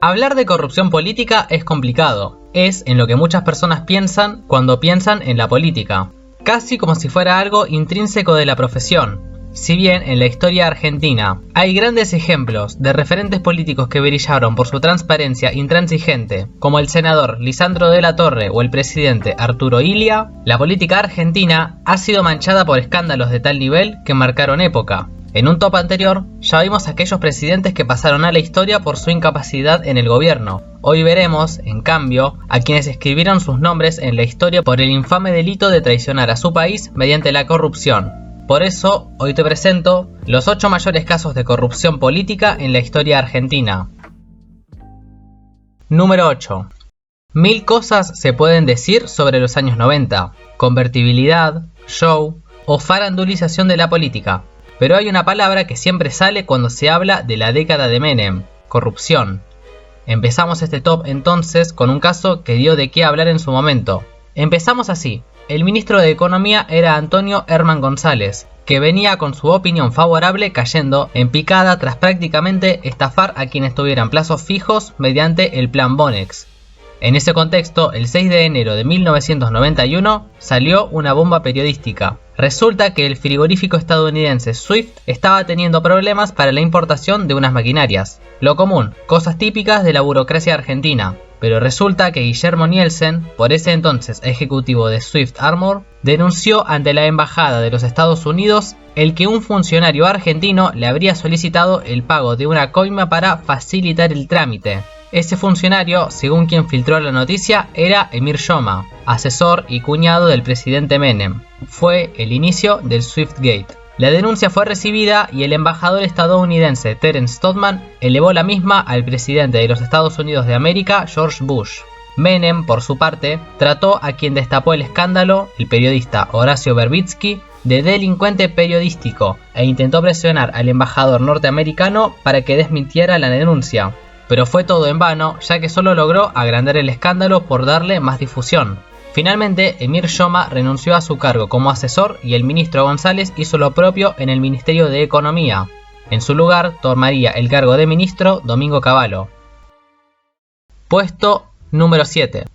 Hablar de corrupción política es complicado. Es en lo que muchas personas piensan cuando piensan en la política. Casi como si fuera algo intrínseco de la profesión. Si bien en la historia argentina hay grandes ejemplos de referentes políticos que brillaron por su transparencia intransigente, como el senador Lisandro de la Torre o el presidente Arturo Illia, la política argentina ha sido manchada por escándalos de tal nivel que marcaron época. En un top anterior ya vimos aquellos presidentes que pasaron a la historia por su incapacidad en el gobierno. Hoy veremos, en cambio, a quienes escribieron sus nombres en la historia por el infame delito de traicionar a su país mediante la corrupción. Por eso, hoy te presento los 8 mayores casos de corrupción política en la historia argentina. Número 8. 1000 cosas se pueden decir sobre los años 90. Convertibilidad, show o farandulización de la política. Pero hay una palabra que siempre sale cuando se habla de la década de Menem: corrupción. Empezamos este top entonces con un caso que dio de qué hablar en su momento. Empezamos así. El ministro de Economía era Antonio Herman González, que venía con su opinión favorable cayendo en picada tras prácticamente estafar a quienes tuvieran plazos fijos mediante el Plan Bonex. En ese contexto, el 6 de enero de 1991 salió una bomba periodística. Resulta que el frigorífico estadounidense Swift estaba teniendo problemas para la importación de unas maquinarias. Lo común, cosas típicas de la burocracia argentina. Pero resulta que Guillermo Nielsen, por ese entonces ejecutivo de Swift Armor, denunció ante la embajada de los Estados Unidos el que un funcionario argentino le habría solicitado el pago de una coima para facilitar el trámite. Ese funcionario, según quien filtró la noticia, era Emir Yoma, asesor y cuñado del presidente Menem. Fue el inicio del Swiftgate. La denuncia fue recibida y el embajador estadounidense Terence Todman elevó la misma al presidente de los Estados Unidos de América, George Bush. Menem, por su parte, trató a quien destapó el escándalo, el periodista Horacio Verbitsky, de delincuente periodístico e intentó presionar al embajador norteamericano para que desmintiera la denuncia. Pero fue todo en vano, ya que solo logró agrandar el escándalo por darle más difusión. Finalmente, Emir Yoma renunció a su cargo como asesor y el ministro González hizo lo propio en el Ministerio de Economía. En su lugar, tomaría el cargo de ministro Domingo Cavallo. Puesto número 7.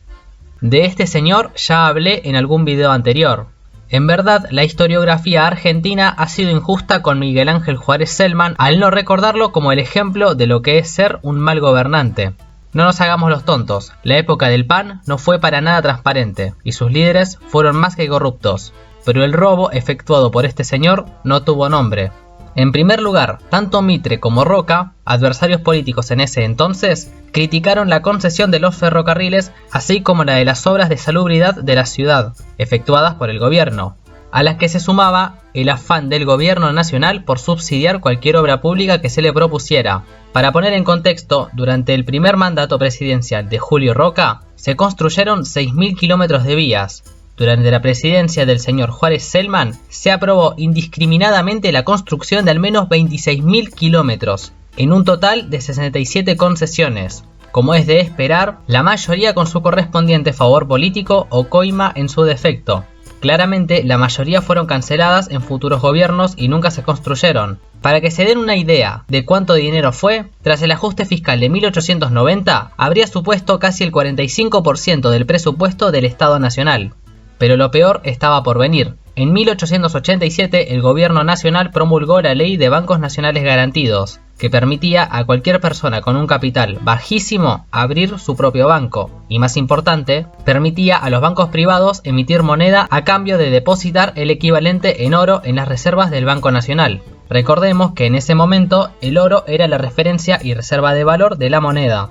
De este señor ya hablé en algún video anterior. En verdad, la historiografía argentina ha sido injusta con Miguel Ángel Juárez Celman al no recordarlo como el ejemplo de lo que es ser un mal gobernante. No nos hagamos los tontos, la época del PAN no fue para nada transparente y sus líderes fueron más que corruptos, pero el robo efectuado por este señor no tuvo nombre. En primer lugar, tanto Mitre como Roca, adversarios políticos en ese entonces, criticaron la concesión de los ferrocarriles así como la de las obras de salubridad de la ciudad, efectuadas por el gobierno, a las que se sumaba el afán del gobierno nacional por subsidiar cualquier obra pública que se le propusiera. Para poner en contexto, durante el primer mandato presidencial de Julio Roca, se construyeron 6.000 kilómetros de vías. Durante la presidencia del señor Juárez Celman, se aprobó indiscriminadamente la construcción de al menos 26.000 kilómetros, en un total de 67 concesiones. Como es de esperar, la mayoría con su correspondiente favor político o coima en su defecto. Claramente, la mayoría fueron canceladas en futuros gobiernos y nunca se construyeron. Para que se den una idea de cuánto dinero fue, tras el ajuste fiscal de 1890, habría supuesto casi el 45% del presupuesto del Estado Nacional. Pero lo peor estaba por venir. En 1887 el gobierno nacional promulgó la Ley de Bancos Nacionales Garantidos, que permitía a cualquier persona con un capital bajísimo abrir su propio banco, y más importante, permitía a los bancos privados emitir moneda a cambio de depositar el equivalente en oro en las reservas del Banco Nacional. Recordemos que en ese momento el oro era la referencia y reserva de valor de la moneda.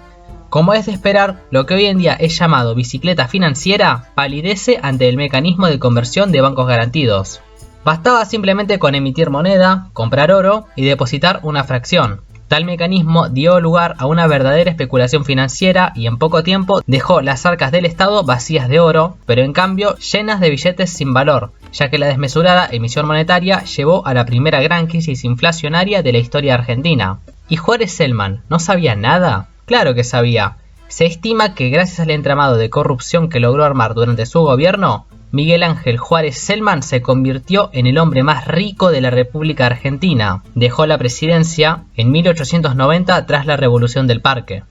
Como es de esperar, lo que hoy en día es llamado bicicleta financiera palidece ante el mecanismo de conversión de bancos garantidos. Bastaba simplemente con emitir moneda, comprar oro y depositar una fracción. Tal mecanismo dio lugar a una verdadera especulación financiera y en poco tiempo dejó las arcas del Estado vacías de oro, pero en cambio llenas de billetes sin valor, ya que la desmesurada emisión monetaria llevó a la primera gran crisis inflacionaria de la historia argentina. ¿Y Juárez Celman no sabía nada? Claro que sabía. Se estima que gracias al entramado de corrupción que logró armar durante su gobierno, Miguel Ángel Juárez Celman se convirtió en el hombre más rico de la República Argentina. Dejó la presidencia en 1890 tras la Revolución del Parque.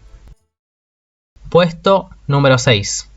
Puesto número 6.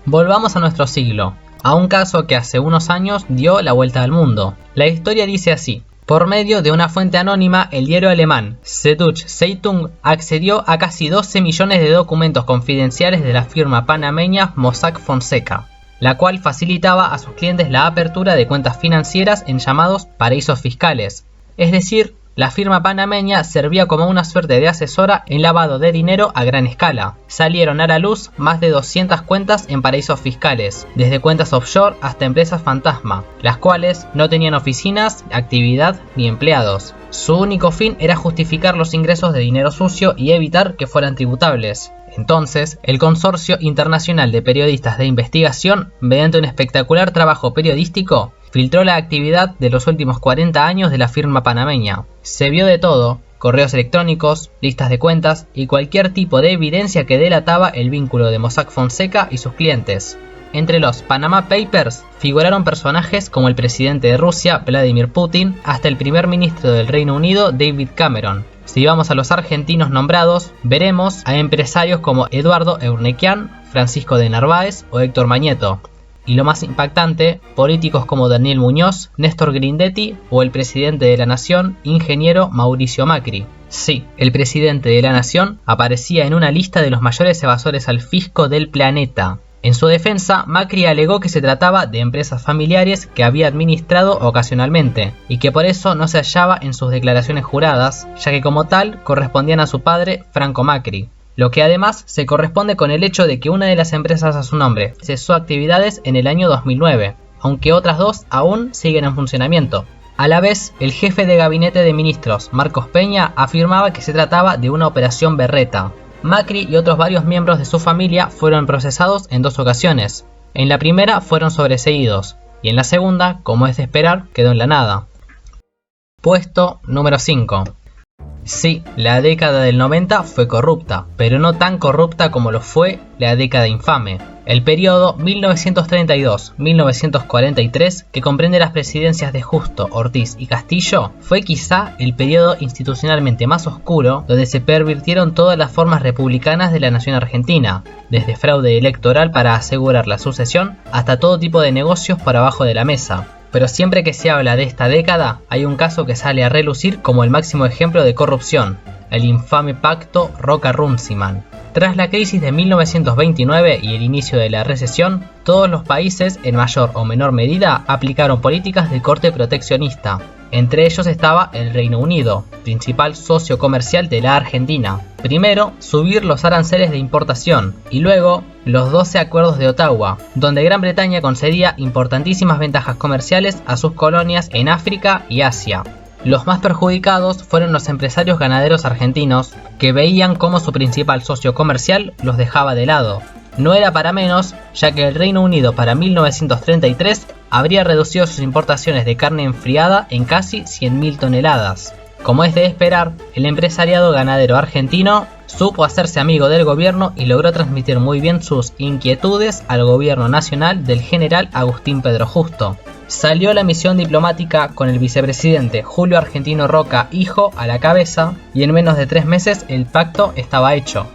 Volvamos a nuestro siglo, a un caso que hace unos años dio la vuelta al mundo. La historia dice así: por medio de una fuente anónima, el diario alemán Süddeutsche Zeitung accedió a casi 12 millones de documentos confidenciales de la firma panameña Mossack Fonseca, la cual facilitaba a sus clientes la apertura de cuentas financieras en llamados paraísos fiscales. Es decir, la firma panameña servía como una suerte de asesora en lavado de dinero a gran escala. Salieron a la luz más de 200 cuentas en paraísos fiscales, desde cuentas offshore hasta empresas fantasma, las cuales no tenían oficinas, actividad ni empleados. Su único fin era justificar los ingresos de dinero sucio y evitar que fueran tributables. Entonces, el Consorcio Internacional de Periodistas de Investigación, mediante un espectacular trabajo periodístico, filtró la actividad de los últimos 40 años de la firma panameña. Se vio de todo: correos electrónicos, listas de cuentas y cualquier tipo de evidencia que delataba el vínculo de Mossack Fonseca y sus clientes. Entre los Panama Papers figuraron personajes como el presidente de Rusia, Vladimir Putin, hasta el primer ministro del Reino Unido, David Cameron. Si vamos a los argentinos nombrados, veremos a empresarios como Eduardo Eurnequian, Francisco de Narváez o Héctor Mañeto. Y lo más impactante, políticos como Daniel Muñoz, Néstor Grindetti o el presidente de la Nación, ingeniero Mauricio Macri. Sí, el presidente de la Nación aparecía en una lista de los mayores evasores al fisco del planeta. En su defensa, Macri alegó que se trataba de empresas familiares que había administrado ocasionalmente y que por eso no se hallaba en sus declaraciones juradas, ya que como tal correspondían a su padre, Franco Macri. Lo que además se corresponde con el hecho de que una de las empresas a su nombre cesó actividades en el año 2009, aunque otras dos aún siguen en funcionamiento. A la vez, el jefe de gabinete de ministros, Marcos Peña, afirmaba que se trataba de una operación berreta. Macri y otros varios miembros de su familia fueron procesados en 2 ocasiones. En la primera fueron sobreseídos, y en la segunda, como es de esperar, quedó en la nada. Puesto número 5. Sí, la década del 90 fue corrupta, pero no tan corrupta como lo fue la década infame. El periodo 1932-1943, que comprende las presidencias de Justo, Ortiz y Castillo, fue quizá el periodo institucionalmente más oscuro, donde se pervirtieron todas las formas republicanas de la nación argentina, desde fraude electoral para asegurar la sucesión hasta todo tipo de negocios por abajo de la mesa. Pero siempre que se habla de esta década, hay un caso que sale a relucir como el máximo ejemplo de corrupción: el infame pacto Roca-Runciman. Tras la crisis de 1929 y el inicio de la recesión, todos los países, en mayor o menor medida, aplicaron políticas de corte proteccionista. Entre ellos estaba el Reino Unido, principal socio comercial de la Argentina. Primero, subir los aranceles de importación, y luego los 12 acuerdos de Ottawa, donde Gran Bretaña concedía importantísimas ventajas comerciales a sus colonias en África y Asia. Los más perjudicados fueron los empresarios ganaderos argentinos, que veían cómo su principal socio comercial los dejaba de lado. No era para menos, ya que el Reino Unido para 1933 habría reducido sus importaciones de carne enfriada en casi 100.000 toneladas. Como es de esperar, el empresariado ganadero argentino supo hacerse amigo del gobierno y logró transmitir muy bien sus inquietudes al gobierno nacional del general Agustín Pedro Justo. Salió la misión diplomática con el vicepresidente Julio Argentino Roca, hijo, a la cabeza, y en menos de 3 meses el pacto estaba hecho.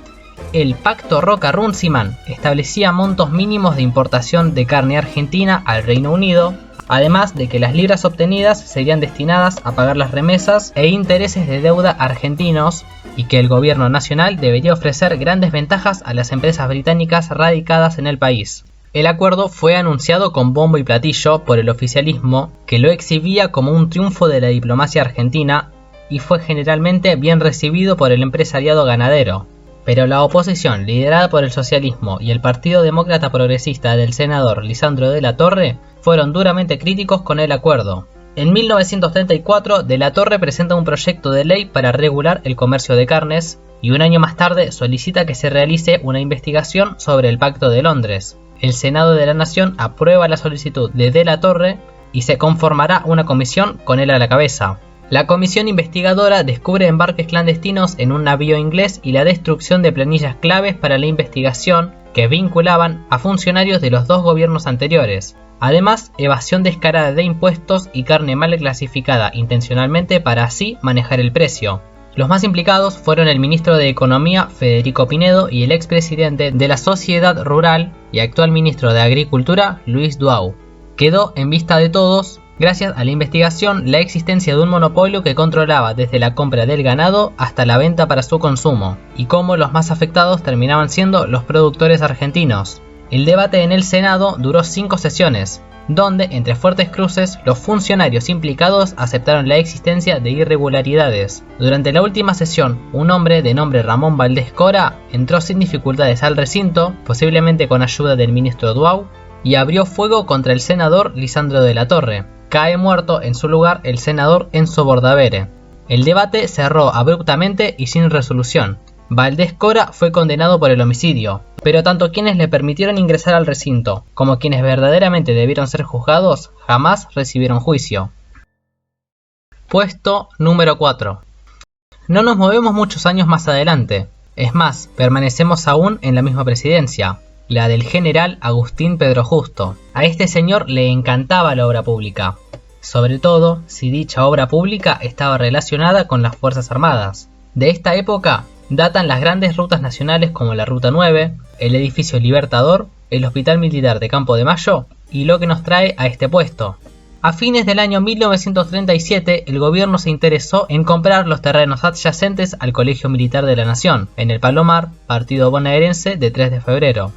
El pacto Roca-Runciman establecía montos mínimos de importación de carne argentina al Reino Unido, además de que las libras obtenidas serían destinadas a pagar las remesas e intereses de deuda argentinos, y que el gobierno nacional debería ofrecer grandes ventajas a las empresas británicas radicadas en el país. El acuerdo fue anunciado con bombo y platillo por el oficialismo, que lo exhibía como un triunfo de la diplomacia argentina, y fue generalmente bien recibido por el empresariado ganadero. Pero la oposición, liderada por el socialismo y el Partido Demócrata Progresista del senador Lisandro de la Torre, fueron duramente críticos con el acuerdo. En 1934, de la Torre presenta un proyecto de ley para regular el comercio de carnes, y un año más tarde solicita que se realice una investigación sobre el Pacto de Londres. El Senado de la Nación aprueba la solicitud de la Torre y se conformará una comisión con él a la cabeza. La comisión investigadora descubre embarques clandestinos en un navío inglés y la destrucción de planillas claves para la investigación que vinculaban a funcionarios de los 2 gobiernos anteriores. Además, evasión descarada de impuestos y carne mal clasificada intencionalmente para así manejar el precio. Los más implicados fueron el ministro de Economía Federico Pinedo y el expresidente de la Sociedad Rural y actual ministro de Agricultura Luis Duhau. Quedó en vista de todos, gracias a la investigación, la existencia de un monopolio que controlaba desde la compra del ganado hasta la venta para su consumo, y cómo los más afectados terminaban siendo los productores argentinos. El debate en el Senado duró 5 sesiones, donde, entre fuertes cruces, los funcionarios implicados aceptaron la existencia de irregularidades. Durante la última sesión, un hombre de nombre Ramón Valdés Cora entró sin dificultades al recinto, posiblemente con ayuda del ministro Duhau, y abrió fuego contra el senador Lisandro de la Torre. Cae muerto en su lugar el senador Enzo Bordavere. El debate cerró abruptamente y sin resolución. Valdés Cora fue condenado por el homicidio, pero tanto quienes le permitieron ingresar al recinto como quienes verdaderamente debieron ser juzgados jamás recibieron juicio. Puesto número 4. No nos movemos muchos años más adelante, es más, permanecemos aún en la misma presidencia, la del general Agustín Pedro Justo. A este señor le encantaba la obra pública, sobre todo si dicha obra pública estaba relacionada con las Fuerzas Armadas. De esta época datan las grandes rutas nacionales como la Ruta 9, el edificio Libertador, el Hospital Militar de Campo de Mayo y lo que nos trae a este puesto. A fines del año 1937, el gobierno se interesó en comprar los terrenos adyacentes al Colegio Militar de la Nación, en el Palomar, partido bonaerense de 3 de febrero.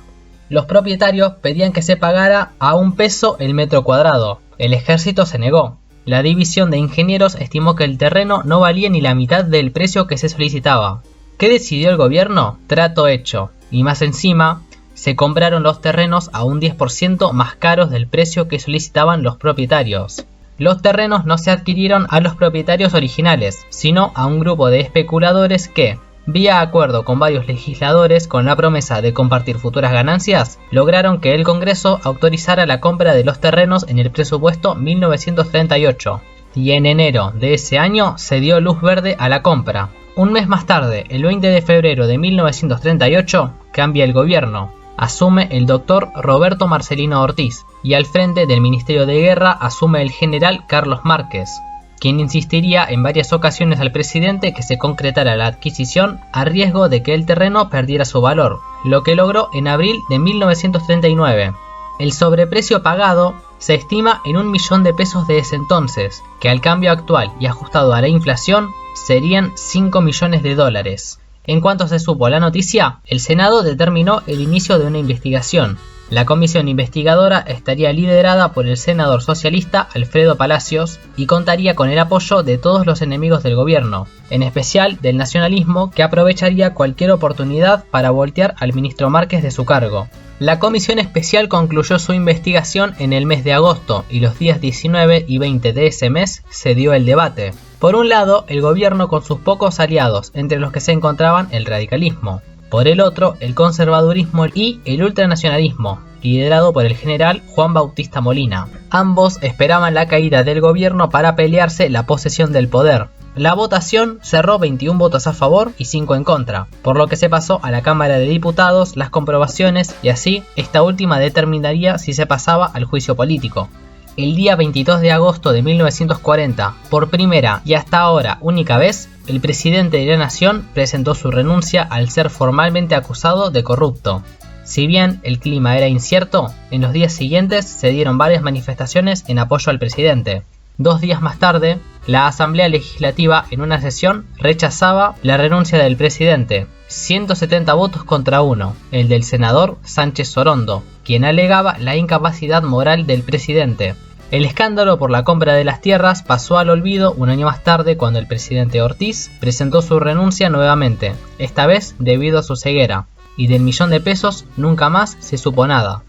Los propietarios pedían que se pagara a $1 el metro cuadrado. El ejército se negó. La división de ingenieros estimó que el terreno no valía ni la mitad del precio que se solicitaba. ¿Qué decidió el gobierno? Trato hecho. Y más encima, se compraron los terrenos a un 10% más caros del precio que solicitaban los propietarios. Los terrenos no se adquirieron a los propietarios originales, sino a un grupo de especuladores que, vía acuerdo con varios legisladores con la promesa de compartir futuras ganancias, lograron que el Congreso autorizara la compra de los terrenos en el presupuesto 1938. Y en enero de ese año se dio luz verde a la compra. Un mes más tarde, el 20 de febrero de 1938, cambia el gobierno. Asume el doctor Roberto Marcelino Ortiz y al frente del Ministerio de Guerra asume el general Carlos Márquez, quien insistiría en varias ocasiones al presidente que se concretara la adquisición a riesgo de que el terreno perdiera su valor, lo que logró en abril de 1939. El sobreprecio pagado se estima en $1 millón de ese entonces, que al cambio actual y ajustado a la inflación serían $5 millones. En cuanto se supo la noticia, el Senado determinó el inicio de una investigación. La comisión investigadora estaría liderada por el senador socialista Alfredo Palacios y contaría con el apoyo de todos los enemigos del gobierno, en especial del nacionalismo, que aprovecharía cualquier oportunidad para voltear al ministro Márquez de su cargo. La comisión especial concluyó su investigación en el mes de agosto y los días 19 y 20 de ese mes se dio el debate. Por un lado, el gobierno con sus pocos aliados, entre los que se encontraban el radicalismo. Por el otro, el conservadurismo y el ultranacionalismo, liderado por el general Juan Bautista Molina. Ambos esperaban la caída del gobierno para pelearse la posesión del poder. La votación cerró 21 votos a favor y 5 en contra, por lo que se pasó a la Cámara de Diputados las comprobaciones y así esta última determinaría si se pasaba al juicio político. El día 22 de agosto de 1940, por primera y hasta ahora única vez, el presidente de la nación presentó su renuncia al ser formalmente acusado de corrupto. Si bien el clima era incierto, en los días siguientes se dieron varias manifestaciones en apoyo al presidente. 2 días más tarde, la Asamblea Legislativa en una sesión rechazaba la renuncia del presidente. 170 votos contra 1, el del senador Sánchez Sorondo, quien alegaba la incapacidad moral del presidente. El escándalo por la compra de las tierras pasó al olvido un año más tarde cuando el presidente Ortiz presentó su renuncia nuevamente, esta vez debido a su ceguera, y del $1 millón nunca más se supo nada.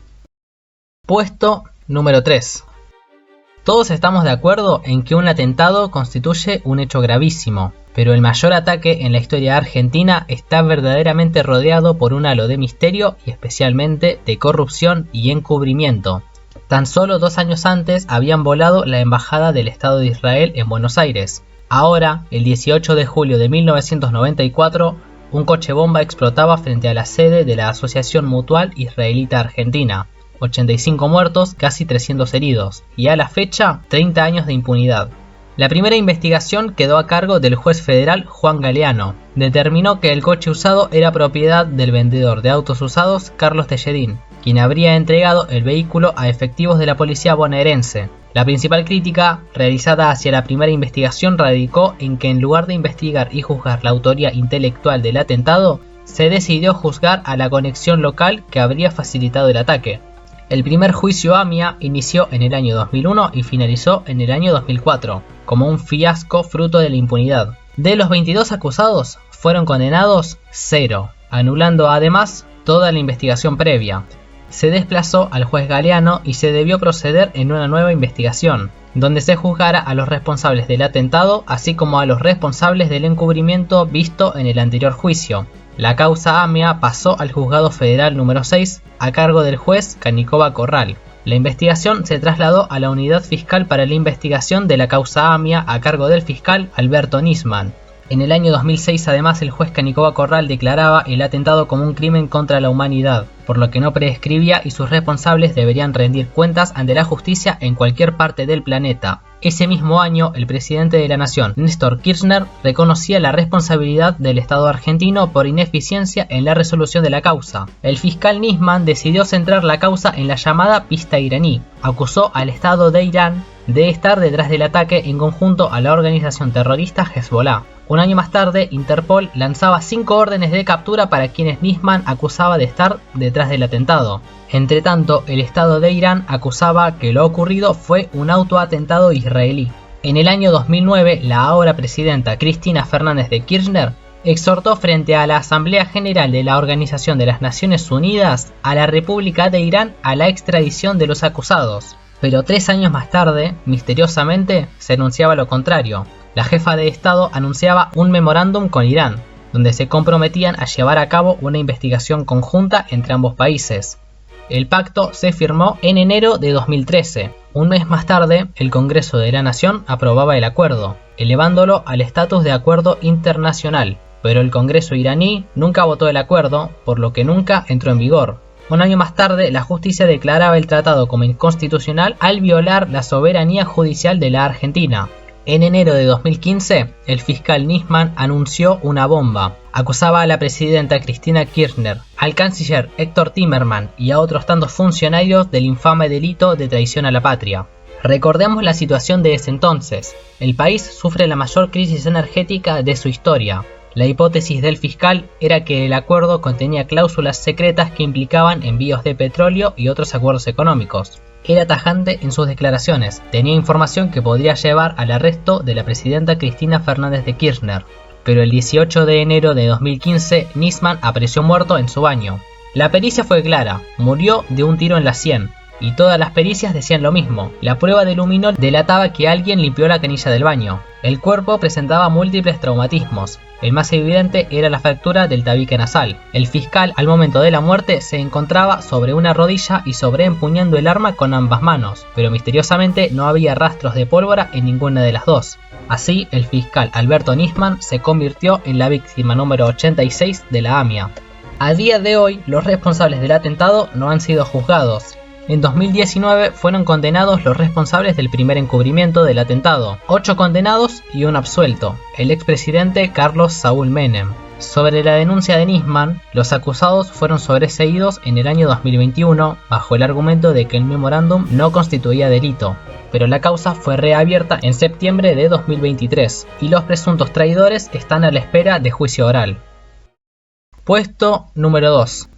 Puesto número 3. Todos estamos de acuerdo en que un atentado constituye un hecho gravísimo, pero el mayor ataque en la historia argentina está verdaderamente rodeado por un halo de misterio y especialmente de corrupción y encubrimiento. Tan solo 2 años antes habían volado la embajada del Estado de Israel en Buenos Aires. Ahora, el 18 de julio de 1994, un coche bomba explotaba frente a la sede de la Asociación Mutual Israelita Argentina. 85 muertos, casi 300 heridos, y a la fecha, 30 años de impunidad. La primera investigación quedó a cargo del juez federal Juan Galeano. Determinó que el coche usado era propiedad del vendedor de autos usados Carlos Telledín, quien habría entregado el vehículo a efectivos de la policía bonaerense. La principal crítica realizada hacia la primera investigación radicó en que en lugar de investigar y juzgar la autoría intelectual del atentado, se decidió juzgar a la conexión local que habría facilitado el ataque. El primer juicio AMIA inició en el año 2001 y finalizó en el año 2004, como un fiasco fruto de la impunidad. De los 22 acusados, fueron condenados 0, anulando además toda la investigación previa. Se desplazó al juez Galeano y se debió proceder en una nueva investigación, donde se juzgara a los responsables del atentado, así como a los responsables del encubrimiento visto en el anterior juicio. La causa AMIA pasó al Juzgado Federal número 6, a cargo del juez Canicova Corral. La investigación se trasladó a la Unidad Fiscal para la Investigación de la causa AMIA, a cargo del fiscal Alberto Nisman. En el año 2006, además, el juez Canicova Corral declaraba el atentado como un crimen contra la humanidad, por lo que no prescribía y sus responsables deberían rendir cuentas ante la justicia en cualquier parte del planeta. Ese mismo año, el presidente de la Nación, Néstor Kirchner, reconocía la responsabilidad del Estado argentino por ineficiencia en la resolución de la causa. El fiscal Nisman decidió centrar la causa en la llamada pista iraní. Acusó al Estado de Irán de estar detrás del ataque en conjunto a la organización terrorista Hezbollah. Un año más tarde, Interpol lanzaba 5 órdenes de captura para quienes Nisman acusaba de estar detrás del atentado. Entretanto, el Estado de Irán acusaba que lo ocurrido fue un autoatentado israelí. En el año 2009, la ahora presidenta Cristina Fernández de Kirchner exhortó frente a la Asamblea General de la Organización de las Naciones Unidas a la República de Irán a la extradición de los acusados. Pero 3 años más tarde, misteriosamente, se anunciaba lo contrario. La jefa de Estado anunciaba un memorándum con Irán, donde se comprometían a llevar a cabo una investigación conjunta entre ambos países. El pacto se firmó en enero de 2013. Un mes más tarde, el Congreso de la Nación aprobaba el acuerdo, elevándolo al estatus de acuerdo internacional, pero el Congreso iraní nunca votó el acuerdo, por lo que nunca entró en vigor. Un año más tarde, la justicia declaraba el tratado como inconstitucional al violar la soberanía judicial de la Argentina. En enero de 2015, el fiscal Nisman anunció una bomba. Acusaba a la presidenta Cristina Kirchner, al canciller Héctor Timerman y a otros tantos funcionarios del infame delito de traición a la patria. Recordemos la situación de ese entonces. El país sufre la mayor crisis energética de su historia. La hipótesis del fiscal era que el acuerdo contenía cláusulas secretas que implicaban envíos de petróleo y otros acuerdos económicos. Era tajante en sus declaraciones, tenía información que podría llevar al arresto de la presidenta Cristina Fernández de Kirchner. Pero el 18 de enero de 2015, Nisman apareció muerto en su baño. La pericia fue clara, murió de un tiro en la sien. Y todas las pericias decían lo mismo. La prueba de luminol delataba que alguien limpió la canilla del baño. El cuerpo presentaba múltiples traumatismos. El más evidente era la fractura del tabique nasal. El fiscal, al momento de la muerte, se encontraba sobre una rodilla y sobreempuñando el arma con ambas manos, pero misteriosamente no había rastros de pólvora en ninguna de las dos. Así, el fiscal Alberto Nisman se convirtió en la víctima número 86 de la AMIA. A día de hoy, los responsables del atentado no han sido juzgados. En 2019 fueron condenados los responsables del primer encubrimiento del atentado, 8 condenados y 1 absuelto, el expresidente Carlos Saúl Menem. Sobre la denuncia de Nisman, los acusados fueron sobreseídos en el año 2021 bajo el argumento de que el memorándum no constituía delito, pero la causa fue reabierta en septiembre de 2023 y los presuntos traidores están a la espera de juicio oral. Puesto número 2.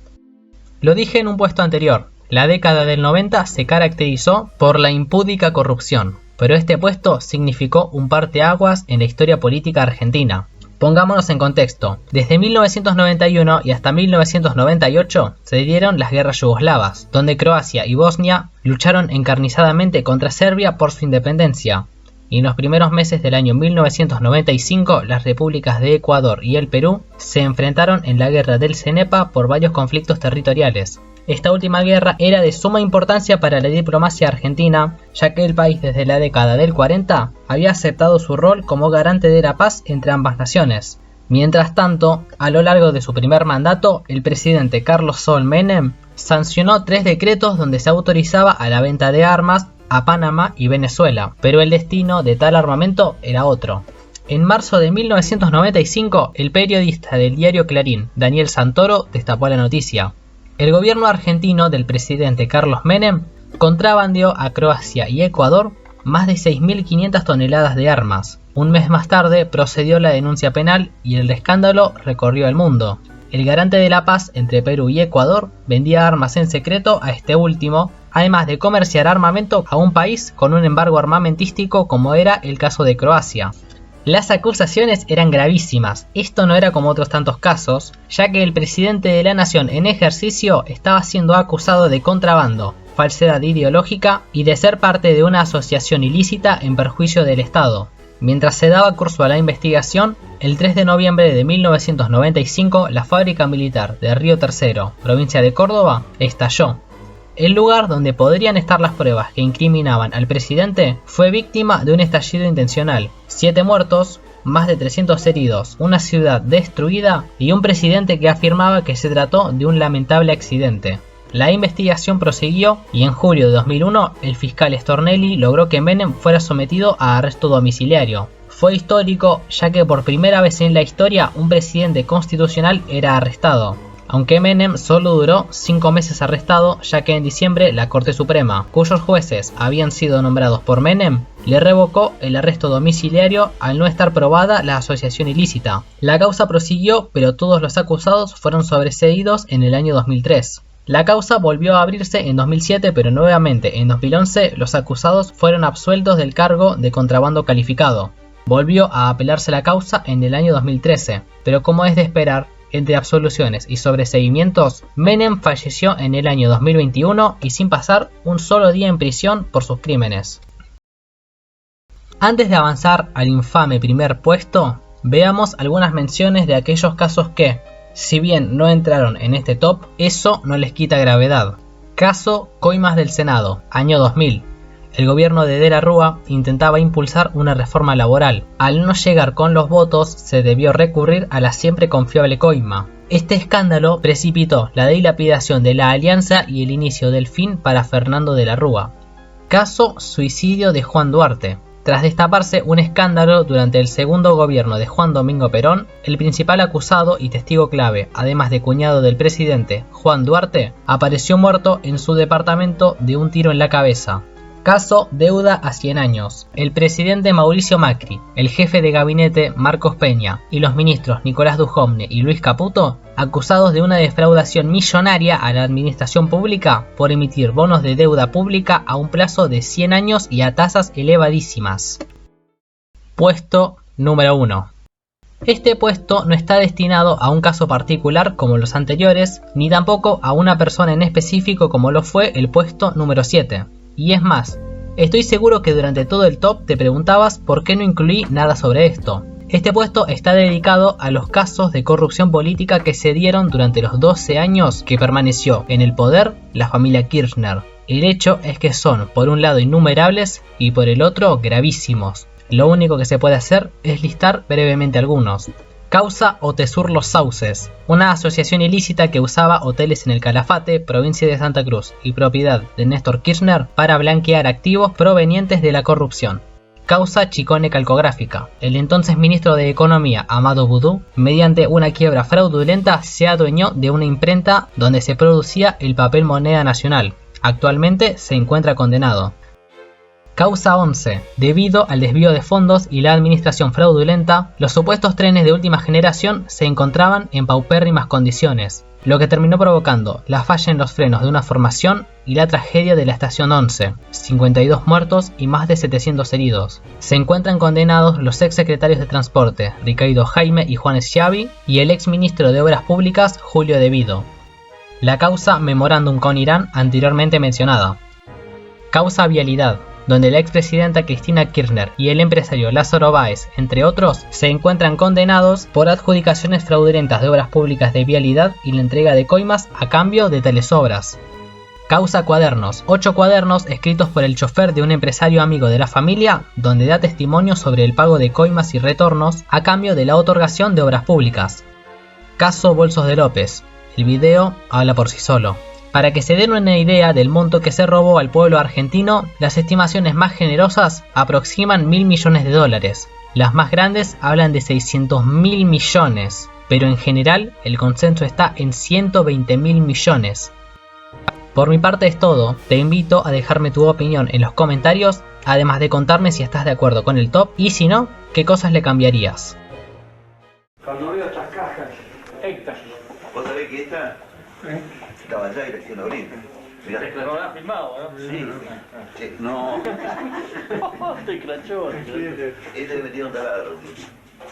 Lo dije en un puesto anterior. La década del 90 se caracterizó por la impúdica corrupción, pero este puesto significó un parteaguas en la historia política argentina. Pongámonos en contexto. Desde 1991 y hasta 1998 se dieron las guerras yugoslavas, donde Croacia y Bosnia lucharon encarnizadamente contra Serbia por su independencia. Y en los primeros meses del año 1995, las repúblicas de Ecuador y el Perú se enfrentaron en la guerra del Cenepa por varios conflictos territoriales. Esta última guerra era de suma importancia para la diplomacia argentina, ya que el país desde la década del 40 había aceptado su rol como garante de la paz entre ambas naciones. Mientras tanto, a lo largo de su primer mandato, el presidente Carlos Saúl Menem sancionó 3 decretos donde se autorizaba a la venta de armas a Panamá y Venezuela, pero el destino de tal armamento era otro. En marzo de 1995, el periodista del diario Clarín, Daniel Santoro, destapó la noticia. El gobierno argentino del presidente Carlos Menem contrabandeó a Croacia y Ecuador más de 6.500 toneladas de armas. Un mes más tarde procedió la denuncia penal y el escándalo recorrió el mundo. El garante de la paz entre Perú y Ecuador vendía armas en secreto a este último, además de comerciar armamento a un país con un embargo armamentístico como era el caso de Croacia. Las acusaciones eran gravísimas. Esto no era como otros tantos casos, ya que el presidente de la nación en ejercicio estaba siendo acusado de contrabando, falsedad ideológica y de ser parte de una asociación ilícita en perjuicio del Estado. Mientras se daba curso a la investigación, el 3 de noviembre de 1995 la fábrica militar de Río Tercero, provincia de Córdoba, estalló. El lugar donde podrían estar las pruebas que incriminaban al presidente fue víctima de un estallido intencional. 7 muertos, más de 300 heridos, una ciudad destruida y un presidente que afirmaba que se trató de un lamentable accidente. La investigación prosiguió y en julio de 2001 el fiscal Stornelli logró que Menem fuera sometido a arresto domiciliario. Fue histórico ya que por primera vez en la historia un presidente constitucional era arrestado. Aunque Menem solo duró 5 meses arrestado, ya que en diciembre la Corte Suprema, cuyos jueces habían sido nombrados por Menem, le revocó el arresto domiciliario al no estar probada la asociación ilícita. La causa prosiguió, pero todos los acusados fueron sobreseídos en el año 2003. La causa volvió a abrirse en 2007, pero nuevamente en 2011 los acusados fueron absueltos del cargo de contrabando calificado. Volvió a apelarse la causa en el año 2013, pero como es de esperar, entre absoluciones y sobreseimientos, Menem falleció en el año 2021 y sin pasar un solo día en prisión por sus crímenes. Antes de avanzar al infame primer puesto, veamos algunas menciones de aquellos casos que, si bien no entraron en este top, eso no les quita gravedad. Caso Coimas del Senado, año 2000. El gobierno de De la Rúa intentaba impulsar una reforma laboral. Al no llegar con los votos, se debió recurrir a la siempre confiable coima. Este escándalo precipitó la dilapidación de la alianza y el inicio del fin para Fernando de la Rúa. Caso Suicidio de Juan Duarte. Tras destaparse un escándalo durante el segundo gobierno de Juan Domingo Perón, el principal acusado y testigo clave, además de cuñado del presidente, Juan Duarte, apareció muerto en su departamento de un tiro en la cabeza. Caso Deuda a 100 años. El presidente Mauricio Macri, el jefe de gabinete Marcos Peña y los ministros Nicolás Dujovne y Luis Caputo, acusados de una defraudación millonaria a la administración pública por emitir bonos de deuda pública a un plazo de 100 años y a tasas elevadísimas. Puesto número 1. Este puesto no está destinado a un caso particular como los anteriores, ni tampoco a una persona en específico como lo fue el puesto número 7. Y es más, estoy seguro que durante todo el top te preguntabas por qué no incluí nada sobre esto. Este puesto está dedicado a los casos de corrupción política que se dieron durante los 12 años que permaneció en el poder la familia Kirchner. El hecho es que son por un lado innumerables y por el otro gravísimos. Lo único que se puede hacer es listar brevemente algunos. Causa Otesur Los Sauces, una asociación ilícita que usaba hoteles en el Calafate, provincia de Santa Cruz y propiedad de Néstor Kirchner para blanquear activos provenientes de la corrupción. Causa Chicone Calcográfica. El entonces ministro de Economía, Amado Boudou, mediante una quiebra fraudulenta se adueñó de una imprenta donde se producía el papel moneda nacional. Actualmente se encuentra condenado. Causa 11. Debido al desvío de fondos y la administración fraudulenta, los supuestos trenes de última generación se encontraban en paupérrimas condiciones, lo que terminó provocando la falla en los frenos de una formación y la tragedia de la estación 11, 52 muertos y más de 700 heridos. Se encuentran condenados los ex secretarios de Transporte, Ricardo Jaime y Juan Schiavi, y el ex ministro de Obras Públicas, Julio De Vido. La causa Memorándum con Irán anteriormente mencionada. Causa Vialidad, donde la expresidenta Cristina Kirchner y el empresario Lázaro Báez, entre otros, se encuentran condenados por adjudicaciones fraudulentas de obras públicas de vialidad y la entrega de coimas a cambio de tales obras. Causa Cuadernos, 8 cuadernos escritos por el chofer de un empresario amigo de la familia, donde da testimonio sobre el pago de coimas y retornos a cambio de la otorgación de obras públicas. Caso Bolsos de López, el video habla por sí solo. Para que se den una idea del monto que se robó al pueblo argentino, las estimaciones más generosas aproximan 1.000 millones de dólares. Las más grandes hablan de 600.000 millones, pero en general el consenso está en 120.000 millones. Por mi parte es todo, te invito a dejarme tu opinión en los comentarios, además de contarme si estás de acuerdo con el top y si no, qué cosas le cambiarías. Cuando veo estas cajas, esta. ¿Vos sabés que esta estaba allá y la hicieron abrir? Mirá. Lo has filmado, ¿no? Sí. Sí. No. Te crachó. Este le metieron taladro, tío.